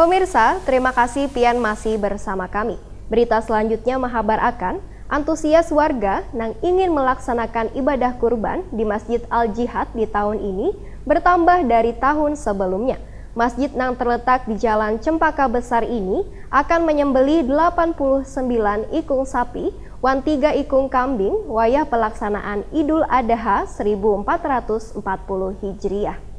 Pemirsa, terima kasih pian masih bersama kami. Berita selanjutnya menghabar akan antusias warga yang ingin melaksanakan ibadah kurban di Masjid Al-Jihad di tahun ini bertambah dari tahun sebelumnya. Masjid yang terletak di Jalan Cempaka Besar ini akan menyembeli 89 ikung sapi, 3 ikung kambing, wayah pelaksanaan Idul Adha 1440 Hijriah.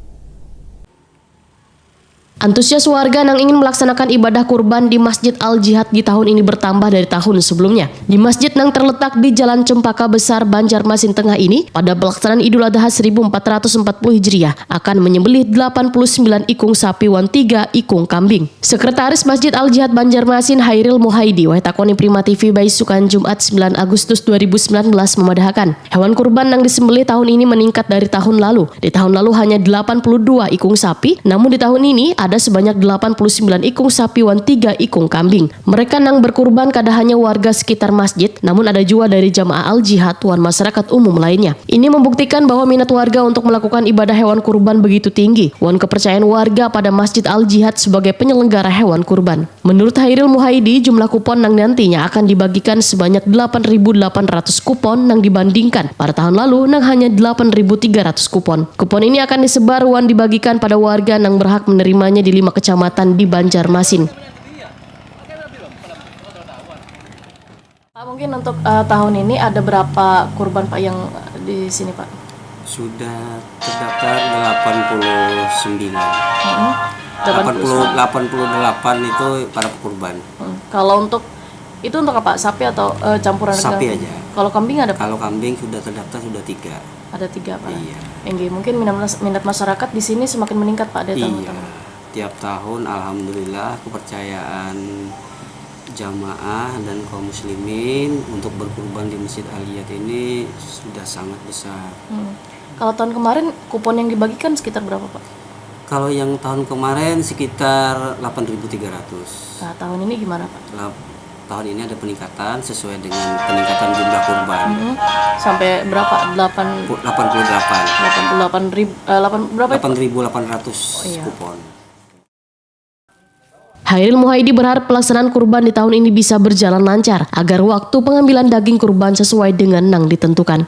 Antusias warga yang ingin melaksanakan ibadah kurban di Masjid Al-Jihad di tahun ini bertambah dari tahun sebelumnya. Di masjid yang terletak di Jalan Cempaka Besar, Banjarmasin Tengah ini, pada pelaksanaan Idul Adha 1440 Hijriah akan menyembelih 89 ikung sapi, 3 ikung kambing. Sekretaris Masjid Al-Jihad Banjarmasin Hairil Muhaidi, Waitakoni Prima TV Baisukan Jumat 9 Agustus 2019 memadahkan, hewan kurban yang disembelih tahun ini meningkat dari tahun lalu. Di tahun lalu hanya 82 ikung sapi, namun di tahun ini ada sebanyak 89 ikung sapi, 3 ikung kambing. Mereka yang berkurban kada hanya warga sekitar masjid, namun ada juga dari jamaah Al-Jihad wan masyarakat umum lainnya. Ini membuktikan bahwa minat warga untuk melakukan ibadah hewan kurban begitu tinggi, wan kepercayaan warga pada Masjid Al-Jihad sebagai penyelenggara hewan kurban. Menurut Hairil Muhaidi, jumlah kupon yang nantinya akan dibagikan sebanyak 8.800 kupon yang dibandingkan pada tahun lalu yang hanya 8.300 kupon. Kupon ini akan disebar wan dibagikan pada warga yang berhak menerimanya di 5 kecamatan di Banjarmasin. Pak, mungkin untuk tahun ini ada berapa kurban Pak yang di sini Pak? Sudah terdaftar 89. 88 itu para kurban. Kalau untuk itu untuk apa? Sapi atau campuran? Sapi aja. Kalau kambing ada Pak? Kalau kambing sudah terdaftar sudah 3. Ada 3 Pak. Iya. Mungkin minat masyarakat di sini semakin meningkat Pak dari tahun ke tahun. Tiap tahun alhamdulillah kepercayaan jamaah dan kaum muslimin untuk berkurban di Masjid Al-Jihad ini sudah sangat besar. Kalau tahun kemarin kupon yang dibagikan sekitar berapa Pak? Kalau yang tahun kemarin sekitar 8.300. Nah, tahun ini gimana Pak? Tahun ini ada peningkatan sesuai dengan peningkatan jumlah kurban. Sampai berapa? 88 ribu, berapa? 8.800 kupon. Hairil Muhaidi berharap pelaksanaan kurban di tahun ini bisa berjalan lancar agar waktu pengambilan daging kurban sesuai dengan yang ditentukan.